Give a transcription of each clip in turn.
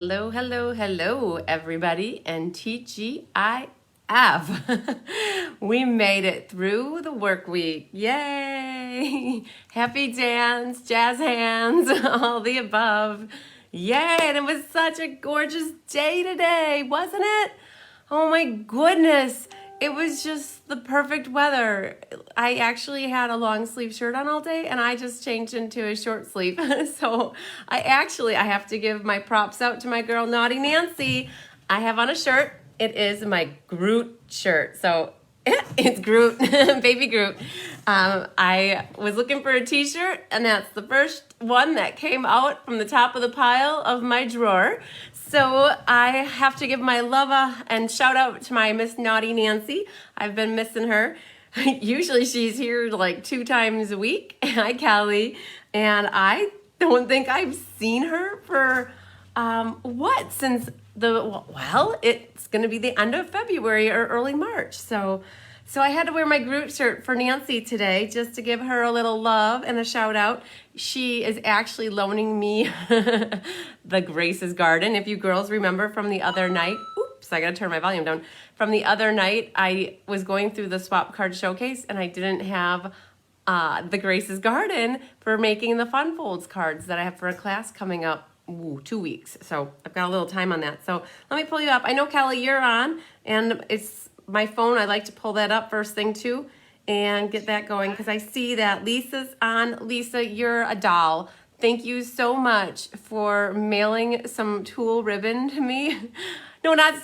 Hello, hello, hello, everybody, and TGIF. We made it through the work week. Yay! Happy dance, jazz hands, all the above. Yay! And it was such a gorgeous day today, wasn't it? Oh my goodness. It was just the perfect weather. I actually had a long sleeve shirt on all day and I just changed into a short sleeve. So I have to give my props out to my girl Naughty Nancy. I have on a shirt. It is my Groot shirt. So it's Groot, baby Groot. I was looking for a t-shirt and that's the first one that came out from the top of the pile of my drawer. So I have to give my love and shout out to my Miss Naughty Nancy. I've been missing her. Usually she's here like 2 times a week. Hi, Callie. And I don't think I've seen her for since it's going to be the end of February or early March. So I had to wear my Groot shirt for Nancy today just to give her a little love and a shout out. She is actually loaning me the Grace's Garden. If you girls remember from the other night, oops, I gotta turn my volume down. From the other night, I was going through the swap card showcase and I didn't have the Grace's Garden for making the Fun Folds cards that I have for a class coming up. 2 weeks. So I've got a little time on that. So let me pull you up. I know, Kelly, you're on, and it's my phone. I like to pull that up first thing too and get that going because I see that Lisa's on. Lisa, you're a doll. Thank you so much for mailing some tulle ribbon to me. No, not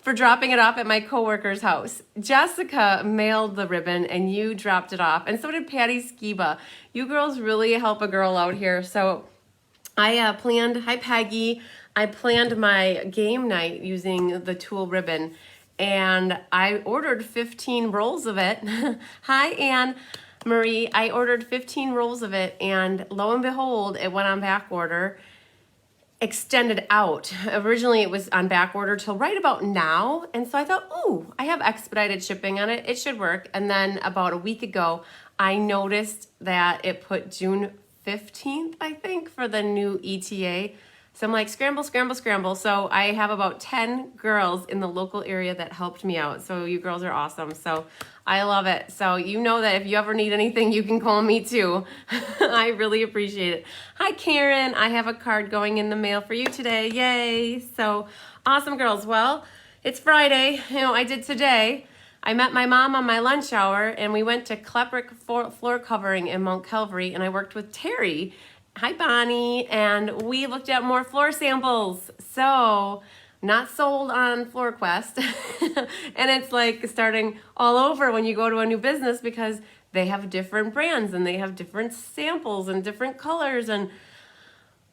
for dropping it off at my coworker's house. Jessica mailed the ribbon and you dropped it off, and so did Patty Skiba. You girls really help a girl out here. So I planned, hi Peggy, I planned my game night using the tulle ribbon and I ordered 15 rolls of it. Hi Anne Marie, I ordered 15 rolls of it and lo and behold, it went on back order, extended out. Originally it was on back order till right about now. And so I thought, ooh, I have expedited shipping on it. It should work. And then about a week ago, I noticed that it put June 15th, I think, for the new ETA. So I'm like, scramble, scramble, scramble. So I have about 10 girls in the local area that helped me out. So you girls are awesome. So I love it. So you know that if you ever need anything, you can call me too. I really appreciate it. Hi, Karen. I have a card going in the mail for you today. Yay. So awesome, girls. Well, it's Friday. You know, I did today. I met my mom on my lunch hour and we went to Kleprick floor covering in Mount Calvary and I worked with Terry. Hi, Bonnie. And we looked at more floor samples. So not sold on FloorQuest. And it's like starting all over when you go to a new business because they have different brands and they have different samples and different colors. And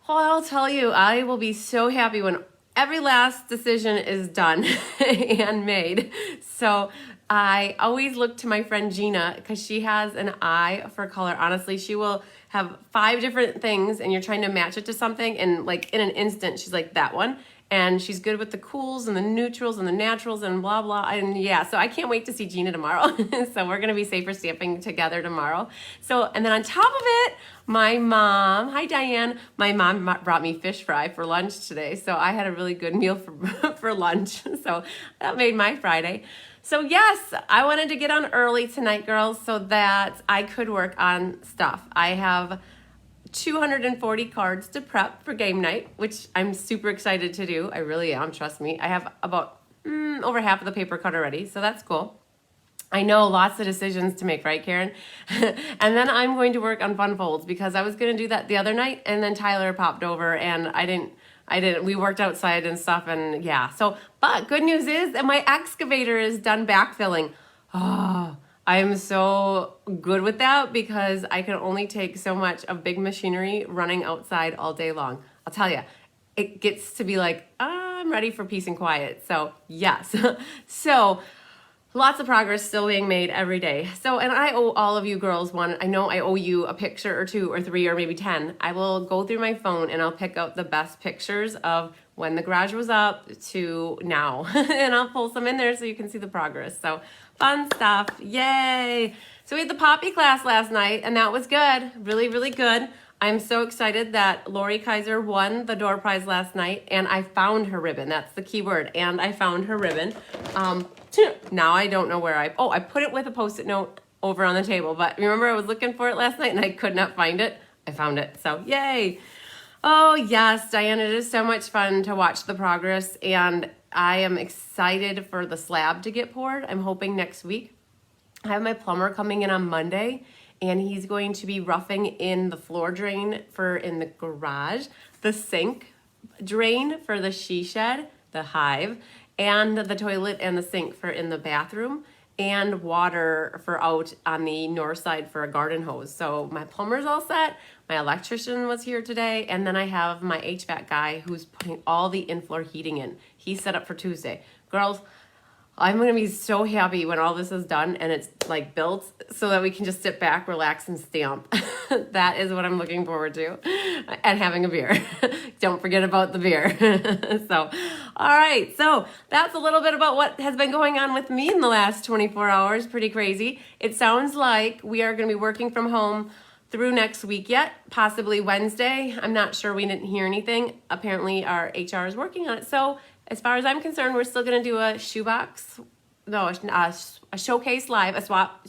I'll tell you, I will be so happy when every last decision is done and made. So I always look to my friend Gina because she has an eye for color. Honestly, she will have 5 different things and you're trying to match it to something and like in an instant, she's like, that one. And she's good with the cools and the neutrals and the naturals and blah, blah. And yeah, so I can't wait to see Gina tomorrow. So we're going to be safer stamping together tomorrow. So, and then on top of it, my mom, hi Diane, my mom brought me fish fry for lunch today. So I had a really good meal for lunch. So that made my Friday. So yes, I wanted to get on early tonight, girls, so that I could work on stuff. I have 240 cards to prep for game night, which I'm super excited to do. I really am, trust me. I have about over half of the paper cut already, so that's cool. I know, lots of decisions to make, right, Karen? And then I'm going to work on Fun Folds because I was going to do that the other night, and then Tyler popped over, and I didn't. We worked outside and stuff, and yeah. So, but good news is that my excavator is done backfilling. Oh, I am so good with that because I can only take so much of big machinery running outside all day long. I'll tell you, it gets to be like, I'm ready for peace and quiet. So yes. So lots of progress still being made every day. So, and I owe all of you girls one. I know I owe you a picture or 2 or 3 or maybe 10. I will go through my phone and I'll pick out the best pictures of when the garage was up to now. And I'll pull some in there so you can see the progress. So fun stuff. Yay. So we had the poppy class last night and that was good. Really, really good. I'm so excited that Lori Kaiser won the door prize last night, and I found her ribbon. That's the key word, and I found her ribbon. Now I don't know where I put it with a Post-it note over on the table, but remember I was looking for it last night and I could not find it. I found it, so yay. Oh yes, Diane, it is so much fun to watch the progress, and I am excited for the slab to get poured. I'm hoping next week. I have my plumber coming in on Monday, and he's going to be roughing in the floor drain for in the garage, the sink drain for the she shed, the hive, and the toilet and the sink for in the bathroom, and water for out on the north side for a garden hose. So my plumber's all set. My electrician was here today, and then I have my HVAC guy who's putting all the in-floor heating in. He's set up for Tuesday. Girls, I'm gonna be so happy when all this is done and it's like built so that we can just sit back, relax, and stamp. That is what I'm looking forward to. And having a beer. Don't forget about the beer. So, all right. So that's a little bit about what has been going on with me in the last 24 hours. Pretty crazy. It sounds like we are gonna be working from home through next week yet, possibly Wednesday. I'm not sure, we didn't hear anything. Apparently our HR is working on it. So as far as I'm concerned, we're still gonna do a shoebox, no, a showcase live, a swap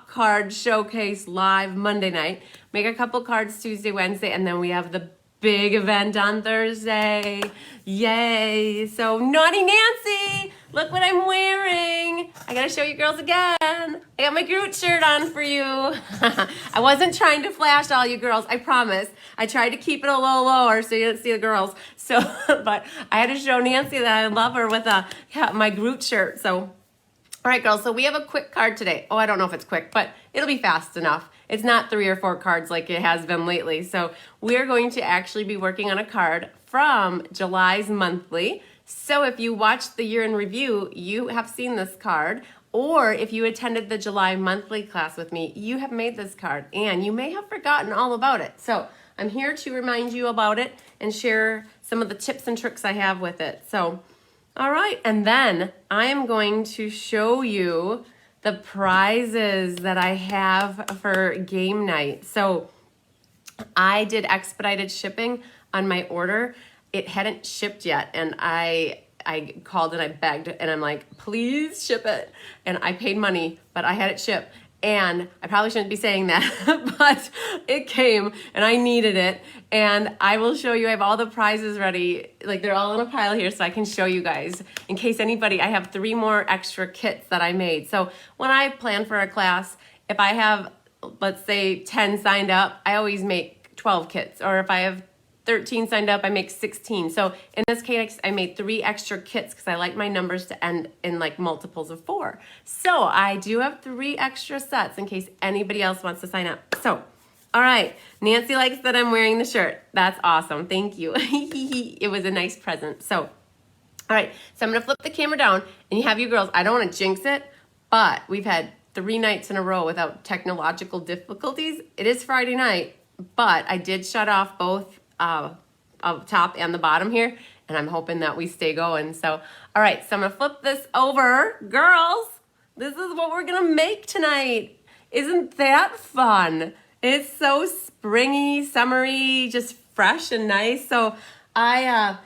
card showcase live Monday night. Make a couple cards Tuesday, Wednesday, and then we have the big event on Thursday. Yay! So Naughty Nancy, look what I'm wearing. I gotta show you girls again. I got my Groot shirt on for you. I wasn't trying to flash all you girls, I promise. I tried to keep it a little lower so you didn't see the girls. So, but I had to show Nancy that I love her with my Groot shirt. So, all right, girls, so we have a quick card today. Oh, I don't know if it's quick, but it'll be fast enough. It's not 3 or 4 cards like it has been lately. So we're going to actually be working on a card from July's monthly. So if you watched the year in review, you have seen this card. Or if you attended the July monthly class with me, you have made this card and you may have forgotten all about it. So I'm here to remind you about it and share some of the tips and tricks I have with it. So, all right, and then I am going to show you the prizes that I have for game night. So I did expedited shipping on my order. It hadn't shipped yet, and I called and I begged, and I'm like, please ship it. And I paid money, but I had it shipped. And I probably shouldn't be saying that, but it came and I needed it. And I will show you, I have all the prizes ready. Like they're all in a pile here so I can show you guys. In case anybody, I have 3 more extra kits that I made. So when I plan for a class, if I have, let's say 10 signed up, I always make 12 kits. Or if I have 13 signed up, I make 16. So in this case, I made 3 extra kits because I like my numbers to end in like multiples of 4. So I do have 3 extra sets in case anybody else wants to sign up. So, all right, Nancy likes that I'm wearing the shirt. That's awesome, thank you. It was a nice present. So, all right, so I'm gonna flip the camera down and you have you girls, I don't wanna jinx it, but we've had 3 nights in a row without technological difficulties. It is Friday night, but I did shut off both up top and the bottom here, and I'm hoping that we stay going. So, all right, so I'm gonna flip this over. Girls, this is what we're gonna make tonight. Isn't that fun? It's so springy, summery, just fresh and nice. So I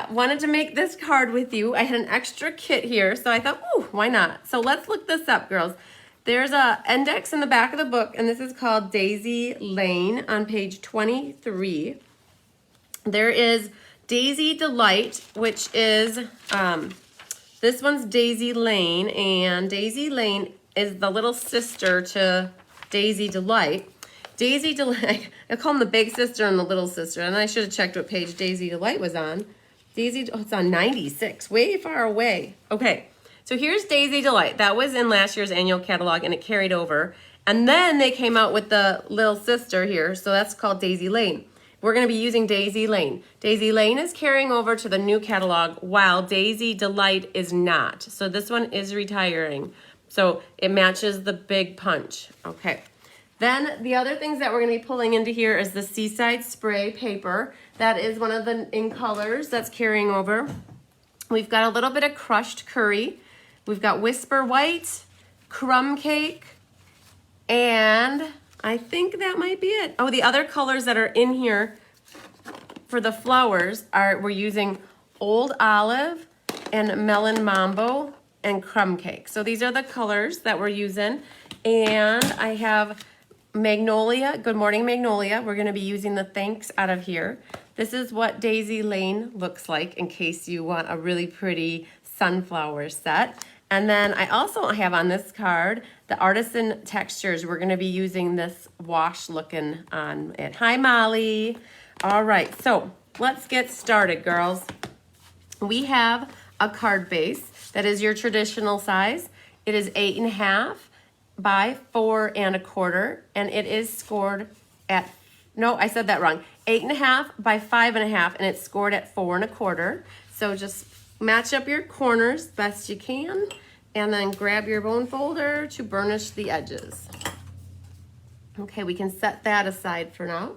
wanted to make this card with you. I had an extra kit here, so I thought, ooh, why not? So let's look this up, girls. There's a index in the back of the book, and this is called Daisy Lane on page 23. There is Daisy Delight, which is, this one's Daisy Lane, and Daisy Lane is the little sister to Daisy Delight. Daisy Delight, I call them the big sister and the little sister, and I should have checked what page Daisy Delight was on. It's on 96, way far away. Okay, so here's Daisy Delight. That was in last year's annual catalog, and it carried over. And then they came out with the little sister here, so that's called Daisy Lane. We're going to be using Daisy Lane. Daisy Lane is carrying over to the new catalog while Daisy Delight is not. So this one is retiring. So it matches the big punch. Okay. Then the other things that we're going to be pulling into here is the Seaside Spray paper. That is one of the in colors that's carrying over. We've got a little bit of crushed curry. We've got Whisper White, Crumb Cake, and I think that might be it. Oh, the other colors that are in here for the flowers are, we're using Old Olive and Melon Mambo and Crumb Cake. So these are the colors that we're using. And I have Magnolia, Good Morning Magnolia. We're gonna be using the thanks out of here. This is what Daisy Lane looks like in case you want a really pretty sunflower set. And then I also have on this card the Artisan Textures. We're gonna be using this wash looking on it. Hi, Molly. All right, so let's get started, girls. We have a card base that is your traditional size. It is 8.5 by 4 1/4, and it is scored at, no, I said that wrong. 8.5 by 5 1/2, and it's scored at 4 1/4. So just match up your corners best you can, and then grab your bone folder to burnish the edges. Okay, we can set that aside for now.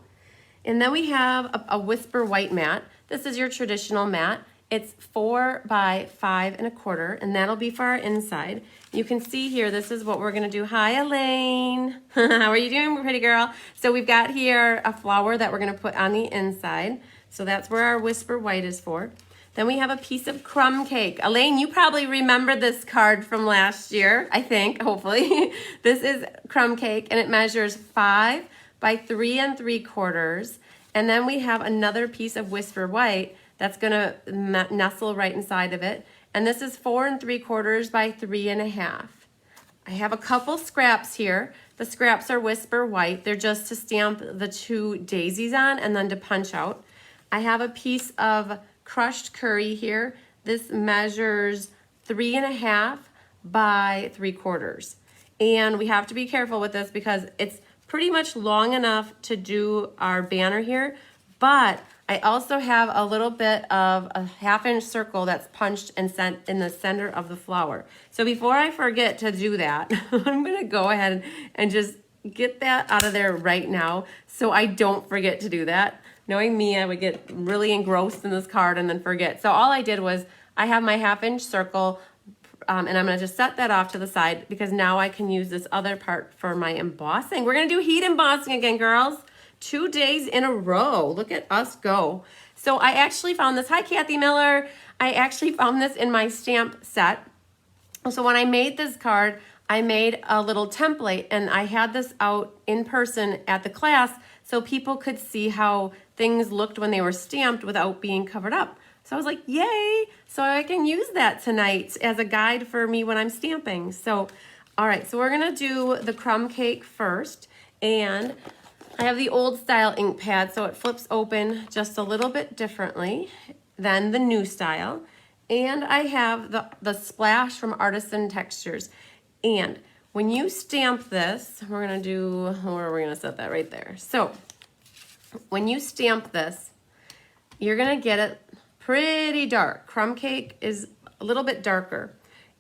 And then we have a Whisper White mat. This is your traditional mat. It's 4 by 5 1/4, and that'll be for our inside. You can see here, this is what we're gonna do. Hi, Elaine. How are you doing, pretty girl? So we've got here a flower that we're gonna put on the inside. So that's where our Whisper White is for. Then we have a piece of crumb cake. Elaine, you probably remember this card from last year, I think, hopefully. This is crumb cake, and it measures 5 by 3 3/4. And then we have another piece of Whisper White that's gonna nestle right inside of it. And this is 4 3/4 by 3 1/2. I have a couple scraps here. The scraps are Whisper White. They're just to stamp the 2 daisies on and then to punch out. I have a piece of crushed curry here. This measures 3 1/2 by 3/4. And we have to be careful with this because it's pretty much long enough to do our banner here, but I also have a little bit of a 1/2 inch circle that's punched and sent in the center of the flower. So before I forget to do that, I'm gonna go ahead and just get that out of there right now so I don't forget to do that. Knowing me, I would get really engrossed in this card and then forget. So all I did was I have my 1/2 inch circle, and I'm gonna just set that off to the side because now I can use this other part for my embossing. We're gonna do heat embossing again, girls. 2 days in a row. Look at us go. So I actually found this. Hi, Kathy Miller. I actually found this in my stamp set. So when I made this card, I made a little template, and I had this out in person at the class so people could see how things looked when they were stamped without being covered up. So I was like, yay! So I can use that tonight as a guide for me when I'm stamping. So, all right, so we're gonna do the crumb cake first, and I have the old style ink pad, so it flips open just a little bit differently than the new style. And I have the splash from Artisan Textures. And when you stamp this, we're gonna do, or we're gonna set that right there. So when you stamp this, you're gonna get it pretty dark. Crumb cake is a little bit darker.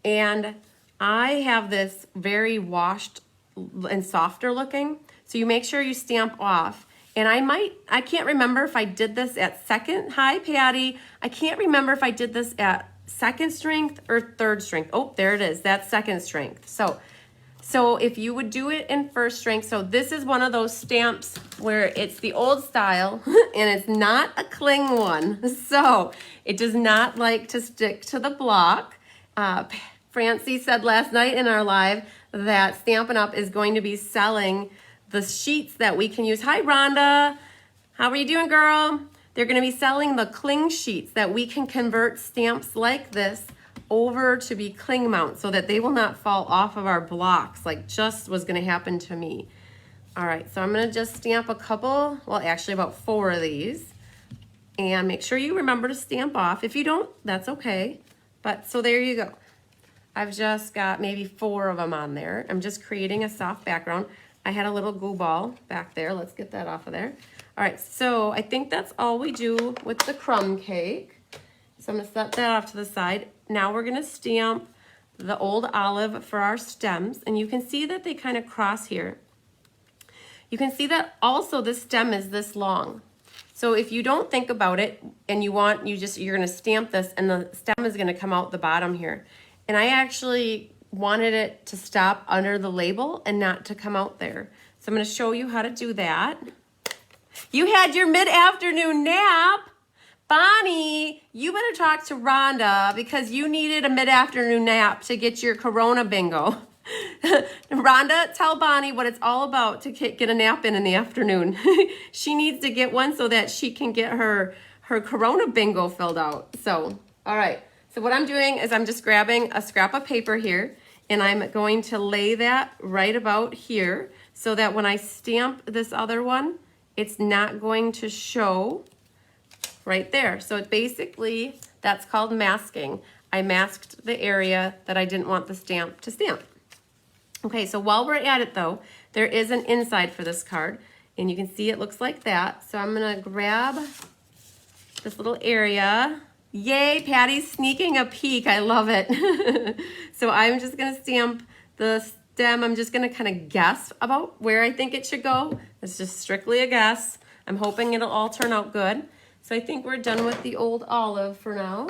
And I have this very washed and softer looking. So you make sure you stamp off. And I can't remember if I did this at second. Hi, Patty. I can't remember if I did this at second strength or third strength. Oh, there it is. That's second strength. So if you would do it in first strength, so this is one of those stamps where it's the old style and it's not a cling one. So it does not like to stick to the block. Francie said last night in our live that Stampin' Up! Is going to be selling the sheets that we can use. Hi, Rhonda. How are you doing, girl? They're going to be selling the cling sheets that we can convert stamps like this over to be cling mount so that they will not fall off of our blocks like just was going to happen to me. All right, so I'm going to just stamp a couple, well, actually about 4 of these. And make sure you remember to stamp off. If you don't, that's okay. But so there you go. I've just got maybe 4 of them on there. I'm just creating a soft background. I had a little glue ball back there. Let's get that off of there. All right, so I think that's all we do with the crumb cake. So I'm gonna set that off to the side. Now we're gonna stamp the old olive for our stems, and you can see that they kind of cross here. You can see that also this stem is this long. So if you don't think about it and you're gonna stamp this and the stem is gonna come out the bottom here. And I actually wanted it to stop under the label and not to come out there. So I'm going to show you how to do that. You had your mid-afternoon nap. Bonnie, you better talk to Rhonda because you needed a mid-afternoon nap to get your Corona bingo. Rhonda, tell Bonnie what it's all about to get a nap in the afternoon. She needs to get one so that she can get her Corona bingo filled out. So, all right. So what I'm doing is I'm just grabbing a scrap of paper here, and I'm going to lay that right about here so that when I stamp this other one, it's not going to show right there. So it basically, that's called masking. I masked the area that I didn't want the stamp to stamp. Okay, so while we're at it though, there is an inside for this card, and you can see it looks like that. So I'm gonna grab this little area. Yay, Patty's sneaking a peek. I love it. So I'm just gonna stamp the stem. I'm just gonna kind of guess about where I think it should go. It's just strictly a guess. I'm hoping it'll all turn out good. So I think we're done with the old olive for now.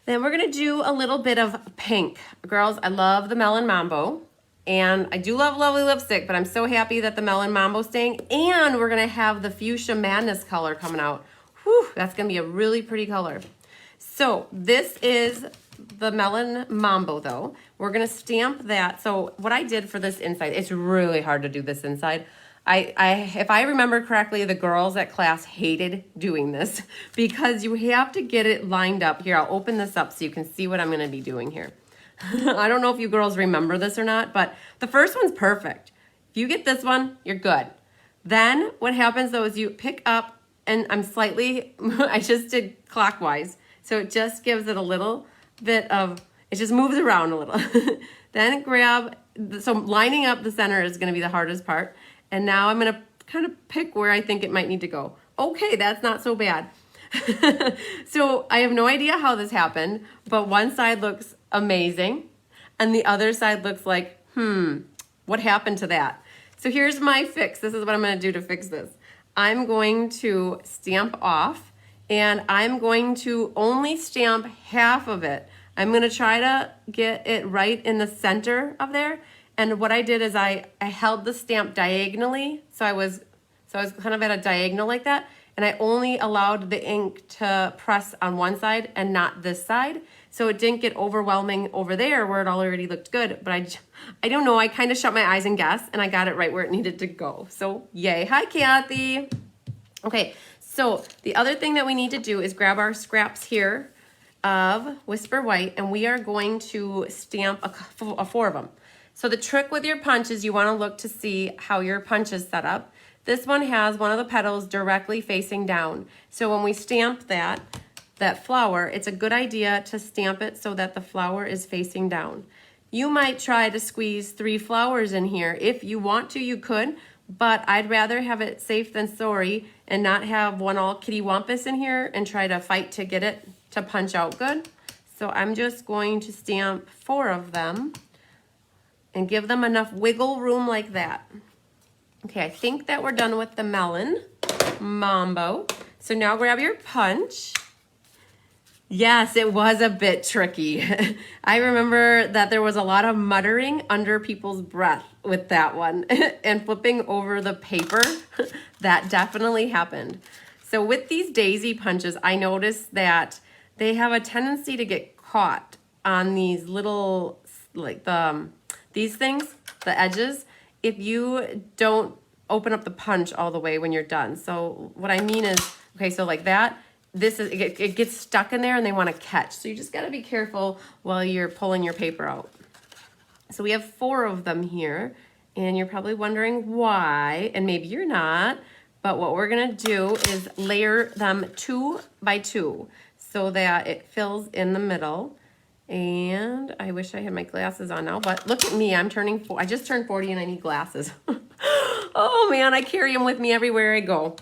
Then we're gonna do a little bit of pink. Girls, I love the Melon Mambo. And I do love Lovely Lipstick, but I'm so happy that the Melon Mambo's staying. And we're gonna have the Fuchsia Madness color coming out. Whew, that's gonna be a really pretty color. So this is the Melon Mambo though. We're gonna stamp that. So what I did for this inside, it's really hard to do this inside. If I remember correctly, the girls at class hated doing this because you have to get it lined up. Here, I'll open this up so you can see what I'm gonna be doing here. I don't know if you girls remember this or not, but the first one's perfect. If you get this one, you're good. Then what happens though is you pick up, and I'm slightly, I just did clockwise. So it just gives it a little bit of, it just moves around a little. Then grab, so lining up the center is gonna be the hardest part. And now I'm gonna kind of pick where I think it might need to go. Okay, that's not so bad. So I have no idea how this happened, but one side looks amazing and the other side looks like, what happened to that? So here's my fix. This is what I'm gonna do to fix this. I'm going to stamp off, and I'm going to only stamp half of it. I'm gonna try to get it right in the center of there. And what I did is I held the stamp diagonally. So I was kind of at a diagonal like that. And I only allowed the ink to press on one side and not this side. So it didn't get overwhelming over there where it already looked good. But I don't know, I kind of shut my eyes and guessed, and I got it right where it needed to go. So yay, hi Kathy. Okay, so the other thing that we need to do is grab our scraps here of Whisper White, and we are going to stamp a 4 of them. So the trick with your punch is you want to look to see how your punch is set up. This one has one of the petals directly facing down. So when we stamp that flower, it's a good idea to stamp it so that the flower is facing down. You might try to squeeze 3 flowers in here. If you want to, you could, but I'd rather have it safe than sorry and not have one all kitty wampus in here and try to fight to get it to punch out good. So I'm just going to stamp 4 of them and give them enough wiggle room like that. Okay, I think that we're done with the Melon Mambo. So now grab your punch. Yes, it was a bit tricky. I remember that there was a lot of muttering under people's breath with that one and flipping over the paper. That definitely happened. So with these daisy punches, I noticed that they have a tendency to get caught on these little, like these things, the edges, if you don't open up the punch all the way when you're done. So what I mean is, okay, so like that, it gets stuck in there and they want to catch. So you just got to be careful while you're pulling your paper out. So we have 4 of them here, and you're probably wondering why, and maybe you're not, but what we're going to do is layer them 2 by 2 so that it fills in the middle. And I wish I had my glasses on now, but look at me, I just turned 40 and I need glasses. Oh man, I carry them with me everywhere I go.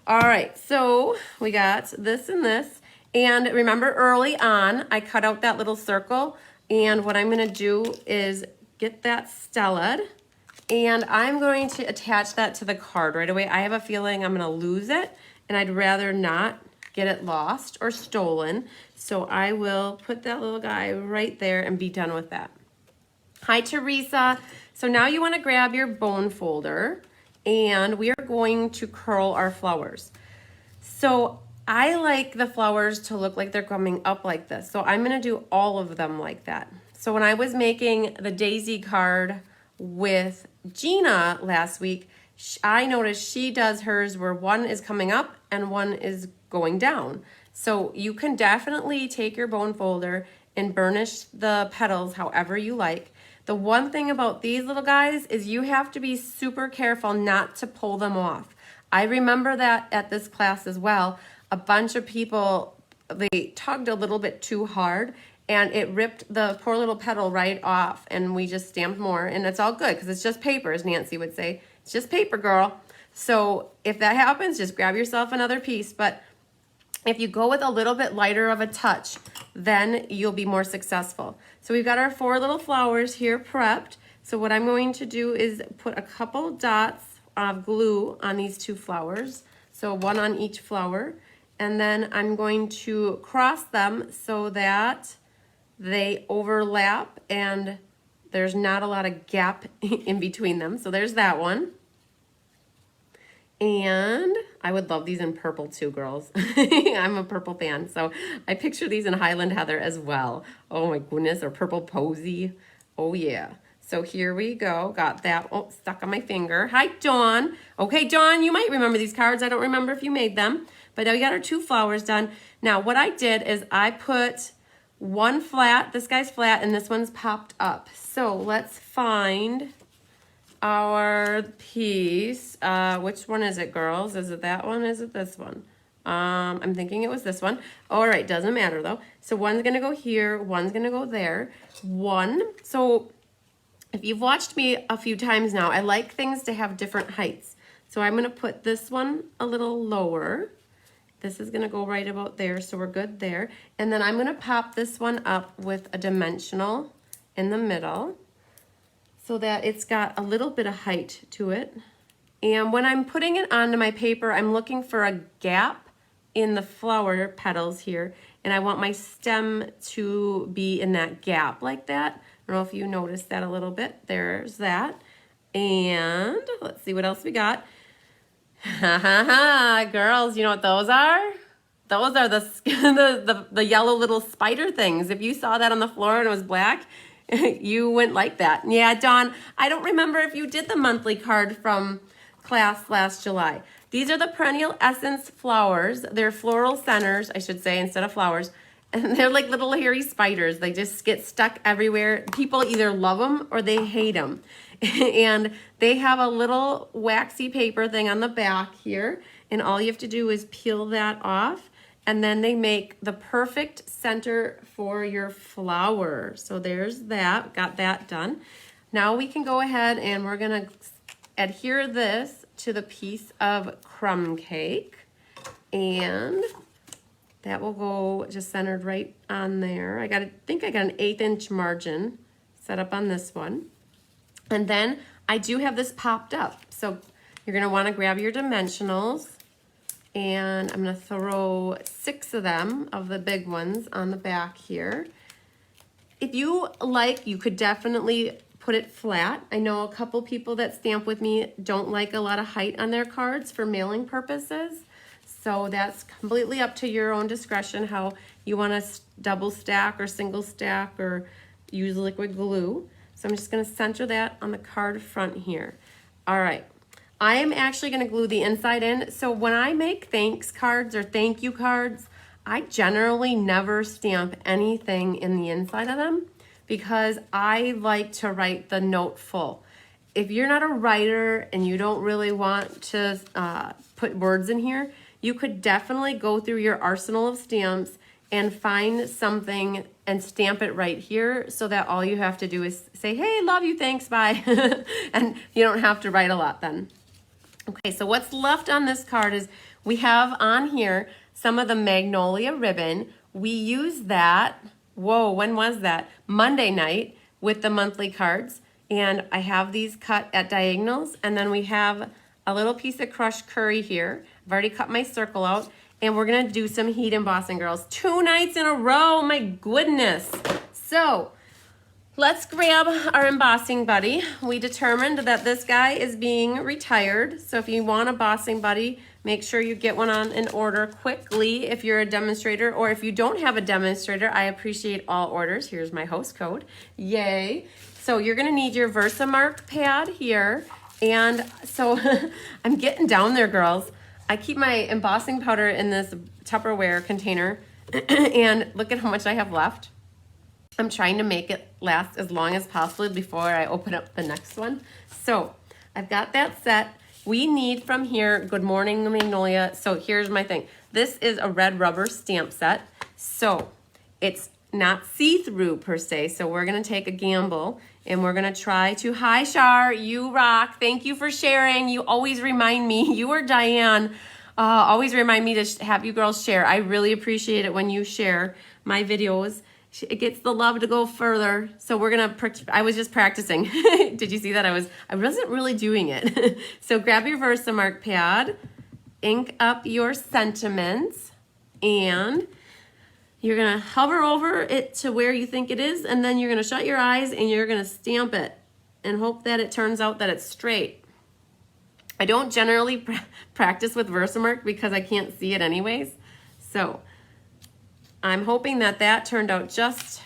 All right, so we got this and this. And remember early on, I cut out that little circle, and what I'm gonna do is get that stelled, and I'm going to attach that to the card right away. I have a feeling I'm gonna lose it, and I'd rather not get it lost or stolen. So I will put that little guy right there and be done with that. Hi, Teresa. So now you want to grab your bone folder, and we are going to curl our flowers. So I like the flowers to look like they're coming up like this. So I'm gonna do all of them like that. So when I was making the daisy card with Gina last week, I noticed she does hers where one is coming up and one is going down. So you can definitely take your bone folder and burnish the petals however you like. The one thing about these little guys is you have to be super careful not to pull them off. I remember that at this class as well. A bunch of people, they tugged a little bit too hard and it ripped the poor little petal right off, and we just stamped more, and it's all good because it's just paper, as Nancy would say. It's just paper, girl. So if that happens, just grab yourself another piece. But if you go with a little bit lighter of a touch, then you'll be more successful. So we've got our 4 little flowers here prepped. So what I'm going to do is put a couple dots of glue on these 2 flowers. So 1 on each flower. And then I'm going to cross them so that they overlap and there's not a lot of gap in between them. So there's that one. And I would love these in purple too, girls. I'm a purple fan, so I picture these in Highland Heather as well. Oh my goodness, or purple posy. Oh yeah. So here we go. Got that stuck on my finger. Hi, Dawn. Okay, Dawn, you might remember these cards. I don't remember if you made them, but now we got our 2 flowers done. Now what I did is I put one flat, this guy's flat, and this one's popped up. So let's find our piece. Which one is it, girls? Is it that one? Is it this one? I'm thinking it was this one. All right, doesn't matter though. So one's gonna go here, one's gonna go there. So if you've watched me a few times now, I like things to have different heights. So I'm gonna put this one a little lower. This is gonna go right about there, so we're good there. And then I'm gonna pop this one up with a dimensional in the middle so that it's got a little bit of height to it. And when I'm putting it onto my paper, I'm looking for a gap in the flower petals here, and I want my stem to be in that gap like that. I don't know if you noticed that a little bit. There's that. And let's see what else we got. Ha ha ha, girls, you know what those are? Those are the yellow little spider things. If you saw that on the floor and it was black, you wouldn't like that. Yeah, Dawn, I don't remember if you did the monthly card from class last July. These are the Perennial Essence flowers. They're floral centers, I should say, instead of flowers. And they're like little hairy spiders. They just get stuck everywhere. People either love them or they hate them. And they have a little waxy paper thing on the back here. And all you have to do is peel that off. And then they make the perfect center for your flower. So there's that, got that done. Now we can go ahead and we're gonna adhere this to the piece of crumb cake. And that will go just centered right on there. I think I got an 1/8 inch margin set up on this one. And then I do have this popped up. So you're gonna wanna grab your dimensionals, and I'm gonna throw 6 of them, of the big ones, on the back here. If you like, you could definitely put it flat. I know a couple people that stamp with me don't like a lot of height on their cards for mailing purposes. So that's completely up to your own discretion how you wanna double stack or single stack or use liquid glue. So I'm just gonna center that on the card front here. All right. I am actually gonna glue the inside in. So when I make thanks cards or thank you cards, I generally never stamp anything in the inside of them because I like to write the note full. If you're not a writer and you don't really want to put words in here, you could definitely go through your arsenal of stamps and find something and stamp it right here so that all you have to do is say, hey, love you, thanks, bye. And you don't have to write a lot then. Okay, so what's left on this card is we have on here some of the Magnolia ribbon. We used that, whoa, when was that? Monday night with the monthly cards. And I have these cut at diagonals. And then we have a little piece of crushed curry here. I've already cut my circle out. And we're gonna do some heat embossing, girls. 2 nights in a row, my goodness. So Let's grab our embossing buddy. We determined that this guy is being retired. So if you want a embossing buddy, make sure you get one on an order quickly if you're a demonstrator, or if you don't have a demonstrator, I appreciate all orders. Here's my host code. Yay. So you're gonna need your Versamark pad here. And so I'm getting down there, girls. I keep my embossing powder in this Tupperware container and look at how much I have left. I'm trying to make it last as long as possible before I open up the next one. So I've got that set. We need from here, Good Morning Magnolia. So here's my thing. This is a red rubber stamp set. So it's not see-through per se. So we're gonna take a gamble and we're gonna try to, hi Shar, you rock. Thank you for sharing. You always remind me, you or Diane, always remind me to have you girls share. I really appreciate it when you share my videos. It gets the love to go further. So we're gonna, I was just practicing. Did you see that? I wasn't really doing it. So grab your Versamark pad, ink up your sentiments, and you're gonna hover over it to where you think it is, and then you're gonna shut your eyes and you're gonna stamp it and hope that it turns out that it's straight. I don't generally practice with Versamark because I can't see it anyways. So I'm hoping that that turned out just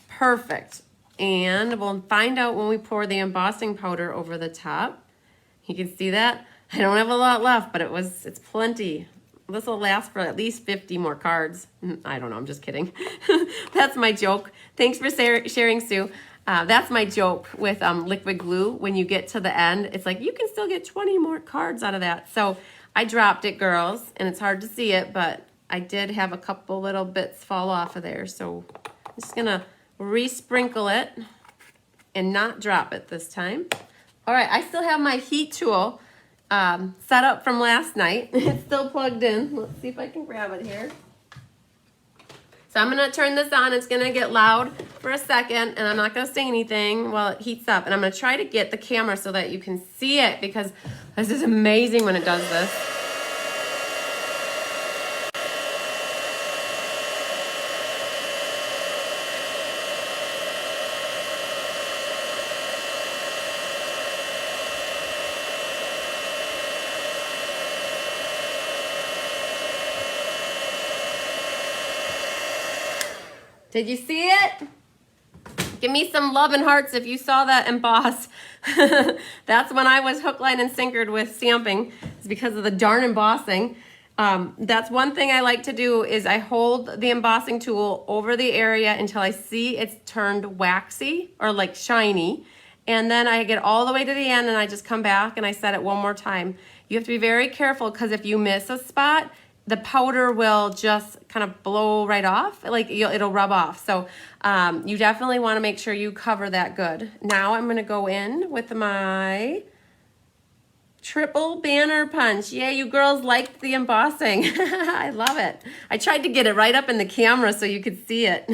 perfect. And we'll find out when we pour the embossing powder over the top. You can see that. I don't have a lot left, but it's plenty. This will last for at least 50 more cards. I don't know, I'm just kidding. That's my joke. Thanks for sharing, Sue. That's my joke with liquid glue. When you get to the end, it's like, you can still get 20 more cards out of that. So I dropped it, girls, and it's hard to see it, but I did have a couple little bits fall off of there. So I'm just gonna re-sprinkle it and not drop it this time. All right, I still have my heat tool set up from last night. It's still plugged in. Let's see if I can grab it here. So I'm gonna turn this on. It's gonna get loud for a second, and I'm not gonna say anything while it heats up. And I'm gonna try to get the camera so that you can see it, because this is amazing when it does this. Did you see it? Give me some love and hearts if you saw that emboss. That's when I was hook, line, and sinkered with stamping. It's because of the darn embossing. That's one thing I like to do is I hold the embossing tool over the area until I see it's turned waxy or like shiny. And then I get all the way to the end and I just come back and I set it one more time. You have to be very careful, because if you miss a spot, the powder will just kind of blow right off, like it'll rub off. So you definitely want to make sure you cover that good. Now I'm going to go in with my triple banner punch. Yeah, you girls liked the embossing. I love it. I tried to get it right up in the camera so you could see it.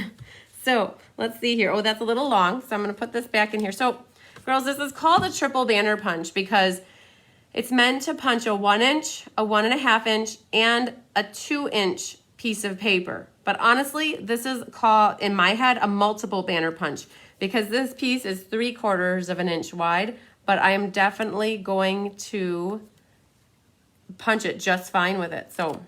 So let's see here. Oh, that's a little long, so I'm going to put this back in here. So girls, this is called a triple banner punch because it's meant to punch a 1 inch, a 1.5 inch, and a 2 inch piece of paper. But honestly, this is called, in my head, a multiple banner punch, because this piece is 3/4 of an inch wide, but I am definitely going to punch it just fine with it. So,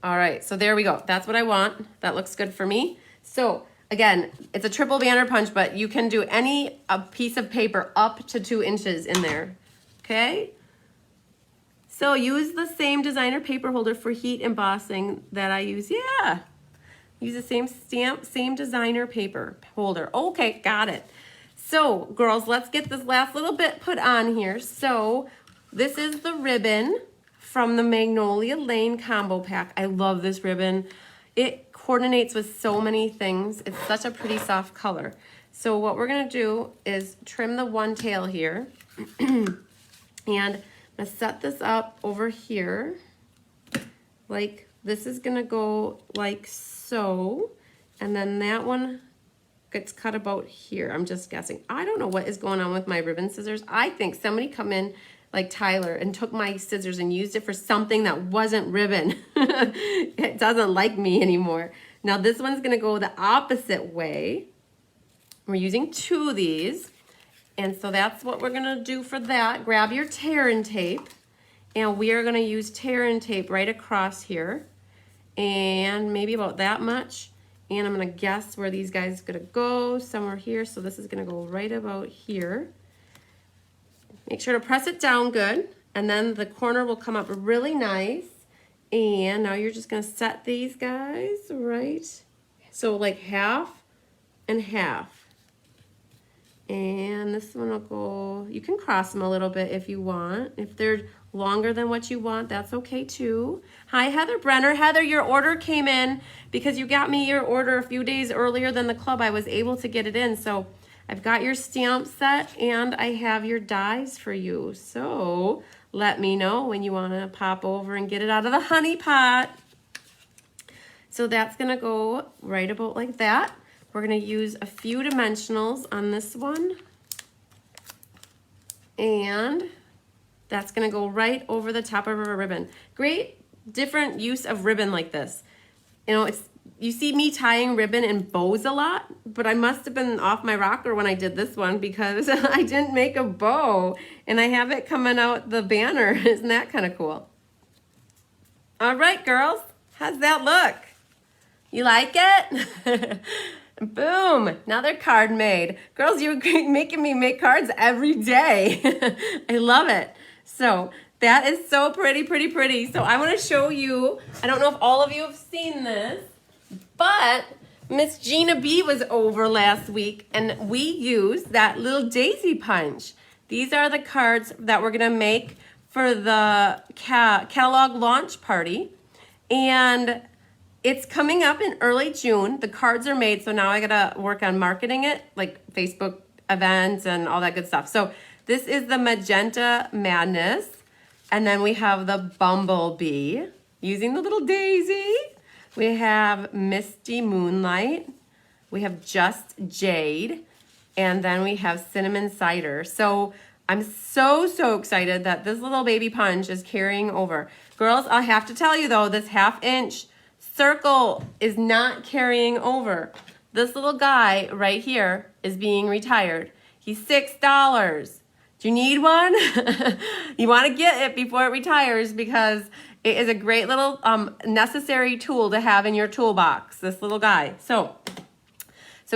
all right, so there we go. That's what I want. That looks good for me. So again, it's a triple banner punch, but you can do a piece of paper up to 2 inches in there, okay? So use the same designer paper holder for heat embossing that I use. Yeah, use the same stamp, same designer paper holder. Okay, got it. So girls, let's get this last little bit put on here. So this is the ribbon from the Magnolia Lane combo pack. I love this ribbon. It coordinates with so many things. It's such a pretty soft color. So what we're gonna do is trim the one tail here. And I'm gonna set this up over here. Like, this is gonna go like so. And then that one gets cut about here. I'm just guessing. I don't know what is going on with my ribbon scissors. I think somebody come in like Tyler and took my scissors and used it for something that wasn't ribbon. It doesn't like me anymore. Now this one's gonna go the opposite way. We're using 2 of these. And so that's what we're gonna do for that. Grab your tear-in tape, and we are gonna use tear-in tape right across here, and maybe about that much. And I'm gonna guess where these guys are gonna go, somewhere here. So this is gonna go right about here. Make sure to press it down good, and then the corner will come up really nice. And now you're just gonna set these guys right. So like half and half. And this one will go, you can cross them a little bit if you want. If they're longer than what you want, that's okay too. Hi, Heather Brenner. Heather, your order came in because you got me your order a few days earlier than the club. I was able to get it in. So I've got your stamp set and I have your dies for you. So let me know when you want to pop over and get it out of the honey pot. So that's going to go right about like that. We're going to use a few dimensionals on this one. And that's going to go right over the top of our ribbon. Great different use of ribbon like this. You know, you see me tying ribbon in bows a lot, but I must have been off my rocker when I did this one because I didn't make a bow and I have it coming out the banner. Isn't that kind of cool? All right, girls, how's that look? You like it? Boom, another card made. Girls, you're making me make cards every day. I love it. So that is so pretty, pretty, pretty. So I want to show you, I don't know if all of you have seen this, but Miss Gina B was over last week and we used that little daisy punch. These are the cards that we're going to make for the catalog launch party. And it's coming up in early June. The cards are made, so now I gotta work on marketing it, like Facebook events and all that good stuff. So this is the Magenta Madness, and then we have the Bumblebee using the little daisy. We have Misty Moonlight. We have Just Jade, and then we have Cinnamon Cider. So I'm so excited that this little baby punch is carrying over. Girls, I have to tell you though, this 1/2 inch circle is not carrying over. This little guy right here is being retired. He's $6. Do you need one? You want to get it before it retires because it is a great little necessary tool to have in your toolbox, this little guy. So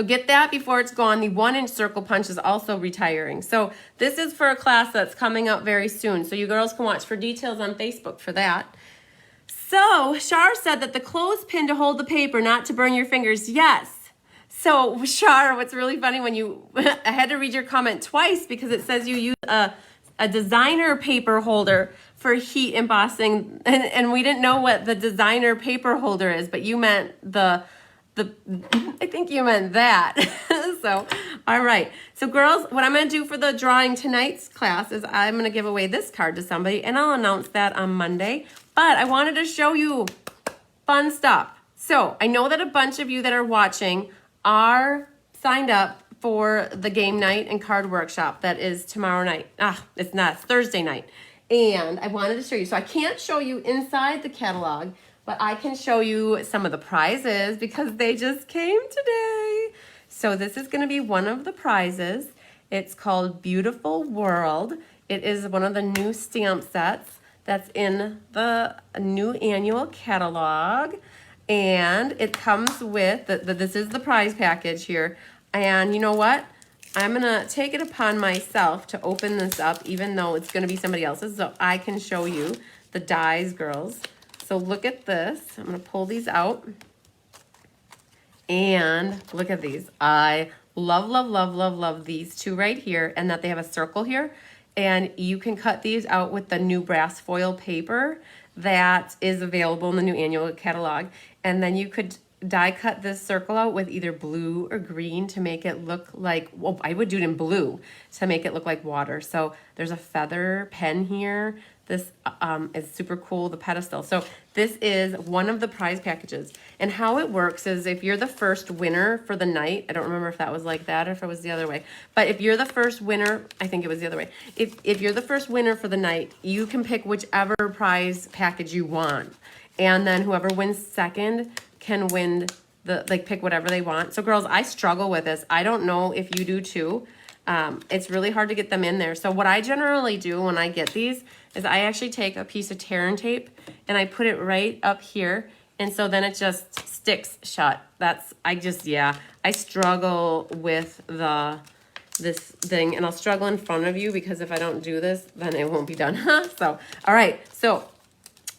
get that before it's gone. The 1 inch circle punch is also retiring. So this is for a class that's coming up very soon. So you girls can watch for details on Facebook for that. So Shar said that the clothespin to hold the paper, not to burn your fingers. Yes. So Shar, what's really funny when I had to read your comment twice because it says you use a designer paper holder for heat embossing, and we didn't know what the designer paper holder is, but you meant I think you meant that. So, all right. So girls, what I'm going to do for the drawing tonight's class is I'm going to give away this card to somebody, and I'll announce that on Monday. But I wanted to show you fun stuff. So I know that a bunch of you that are watching are signed up for the game night and card workshop that is tomorrow night. It's not, it's Thursday night. And I wanted to show you. So I can't show you inside the catalog, but I can show you some of the prizes because they just came today. So this is going to be one of the prizes. It's called Beautiful World. It is one of the new stamp sets that's in the new annual catalog. And it comes with, this is the prize package here. And you know what? I'm going to take it upon myself to open this up, even though it's going to be somebody else's, so I can show you the dies, girls. So look at this. I'm going to pull these out. And look at these. I love these two right here, and that they have a circle here. And you can cut these out with the new brass foil paper that is available in the new annual catalog. And then you could die cut this circle out with either blue or green to make it look like, well, I would do it in blue to make it look like water. So there's a feather pen here. This is super cool, the pedestal. So this is one of the prize packages. And how it works is if you're the first winner for the night, I don't remember if that was like that or if it was the other way, but if you're the first winner, I think it was the other way. If you're the first winner for the night, you can pick whichever prize package you want. And then whoever wins second can win like pick whatever they want. So girls, I struggle with this. I don't know if you do too. It's really hard to get them in there. So what I generally do when I get these is I actually take a piece of tear and tape and I put it right up here. And so then it just sticks shut. I struggle with this thing, and I'll struggle in front of you because if I don't do this, then it won't be done. So, all right. So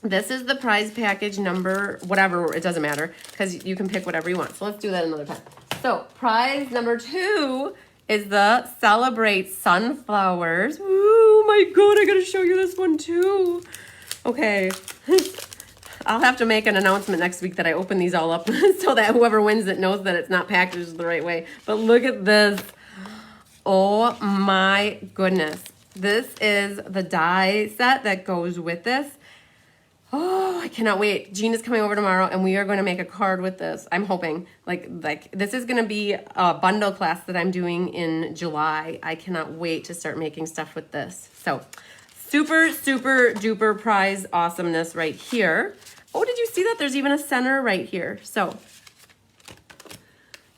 this is the prize package number, whatever, it doesn't matter because you can pick whatever you want. So let's do that another time. So prize number 2 is the Celebrate Sunflowers. Oh my God, I gotta show you this one too. Okay. I'll have to make an announcement next week that I open these all up so that whoever wins it knows that it's not packaged the right way. But look at this. Oh my goodness. This is the die set that goes with this. Oh, I cannot wait. Gina's coming over tomorrow and we are going to make a card with this. I'm hoping like this is going to be a bundle class that I'm doing in July. I cannot wait to start making stuff with this. So super, super duper prize awesomeness right here. Oh, did you see that? There's even a center right here. So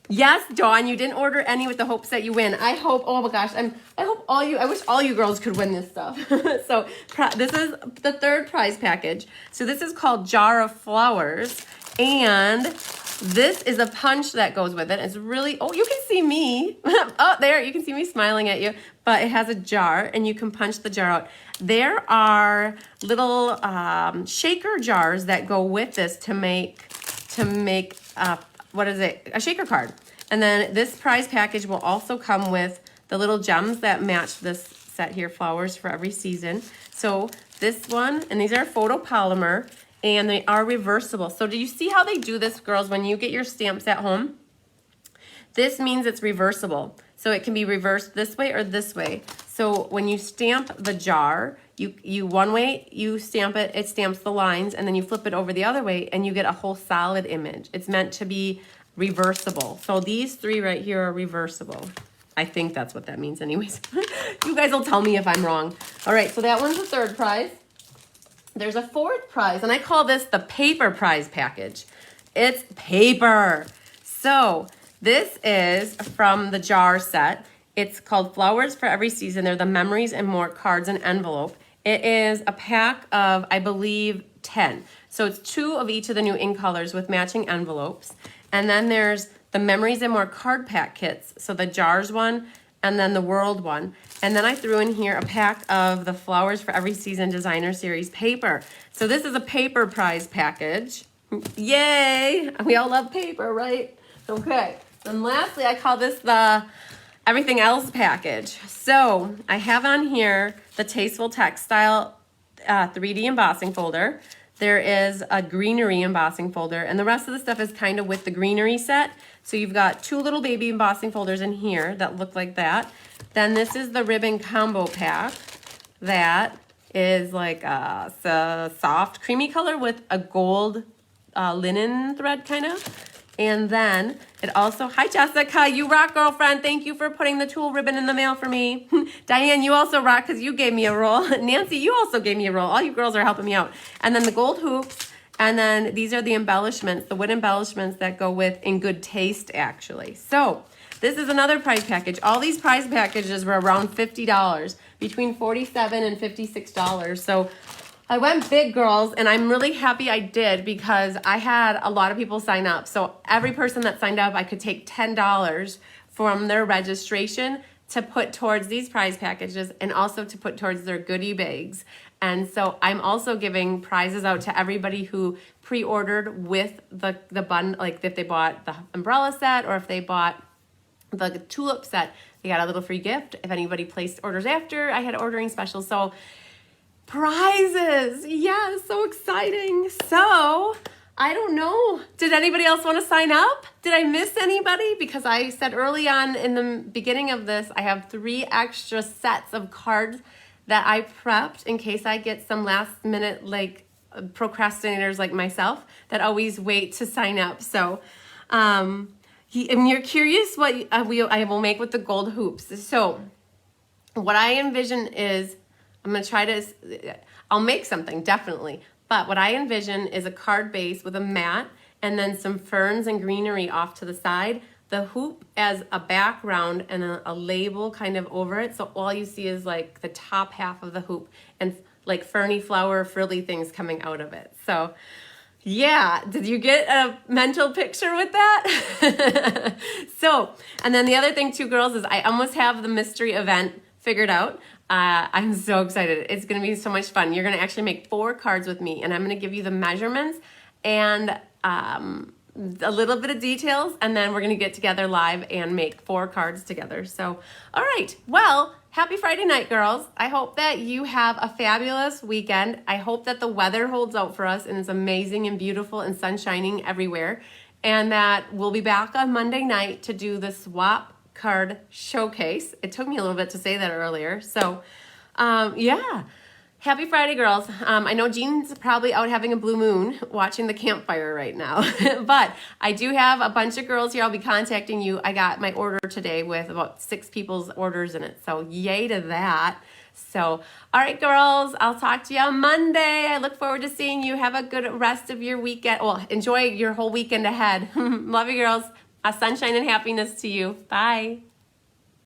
yes, Dawn, you didn't order any with the hopes that you win. I hope, oh my gosh, I wish all you girls could win this stuff. So this is the 3rd prize package. So this is called Jar of Flowers. And this is a punch that goes with it. It's really, oh, you can see me. Oh, there, you can see me smiling at you. But it has a jar and you can punch the jar out. There are little shaker jars that go with this to make what is it? A shaker card. And then this prize package will also come with the little gems that match this set here, Flowers for Every Season. So this one, and these are photopolymer, and they are reversible. So do you see how they do this, girls, when you get your stamps at home? This means it's reversible. So it can be reversed this way or this way. So when you stamp the jar, you one way, you stamp it, it stamps the lines, and then you flip it over the other way and you get a whole solid image. It's meant to be reversible. So these 3 right here are reversible. I think that's what that means anyways. You guys will tell me if I'm wrong. All right, so that one's the 3rd prize. There's a 4th prize, and I call this the paper prize package. It's paper. So this is from the jar set. It's called Flowers for Every Season. They're the Memories and More cards and envelope. It is a pack of, I believe, 10. So it's 2 of each of the new ink colors with matching envelopes. And then there's the Memories and More card pack kits. So the jars one and then the world one. And then I threw in here a pack of the Flowers for Every Season Designer Series paper. So this is a paper prize package. Yay! We all love paper, right? Okay. And lastly, I call this the Everything Else package. So I have on here the Tasteful Textile 3D embossing folder. There is a greenery embossing folder, and the rest of the stuff is kind of with the greenery set. So you've got 2 little baby embossing folders in here that look like that. Then this is the ribbon combo pack that is like a soft creamy color with a gold linen thread kind of. And then it also, hi Jessica, you rock, girlfriend. Thank you for putting the tulle ribbon in the mail for me. Diane, you also rock because you gave me a roll. Nancy, you also gave me a roll. All you girls are helping me out. And then the gold hoops. And then these are the embellishments, the wood embellishments that go with In Good Taste, actually. So this is another prize package. All these prize packages were around $50, between $47 and $56. So I went big, girls, and I'm really happy I did because I had a lot of people sign up. So every person that signed up, I could take $10 from their registration to put towards these prize packages and also to put towards their goodie bags. And so I'm also giving prizes out to everybody who pre-ordered with the bun, like if they bought the umbrella set or if they bought the tulip set, they got a little free gift. If anybody placed orders after, I had ordering specials. So prizes, yeah, so exciting. So I don't know, did anybody else want to sign up? Did I miss anybody? Because I said early on in the beginning of this, I have 3 extra sets of cards that I prepped in case I get some last minute like procrastinators like myself that always wait to sign up. So and you're curious what I will make with the gold hoops. So what I envision is, I'm going to try to, I'll make something definitely, but what I envision is a card base with a mat and then some ferns and greenery off to the side. The hoop as a background and a label kind of over it. So all you see is like the top half of the hoop and like ferny flower frilly things coming out of it. So yeah, did you get a mental picture with that? So, and then the other thing too, girls, is I almost have the mystery event figured out. I'm so excited. It's going to be so much fun. You're going to actually make 4 cards with me, and I'm going to give you the measurements and a little bit of details, and then we're going to get together live and make 4 cards together. So, all right. Well, happy Friday night, girls. I hope that you have a fabulous weekend. I hope that the weather holds out for us and is amazing and beautiful and sun shining everywhere, and that we'll be back on Monday night to do the swap card showcase. It took me a little bit to say that earlier. So, yeah. Happy Friday, girls. I know Jean's probably out having a blue moon watching the campfire right now, but I do have a bunch of girls here. I'll be contacting you. I got my order today with about 6 people's orders in it, so yay to that. So, all right, girls, I'll talk to you on Monday. I look forward to seeing you. Have a good rest of your weekend. Well, enjoy your whole weekend ahead. Love you, girls. Sunshine and happiness to you. Bye.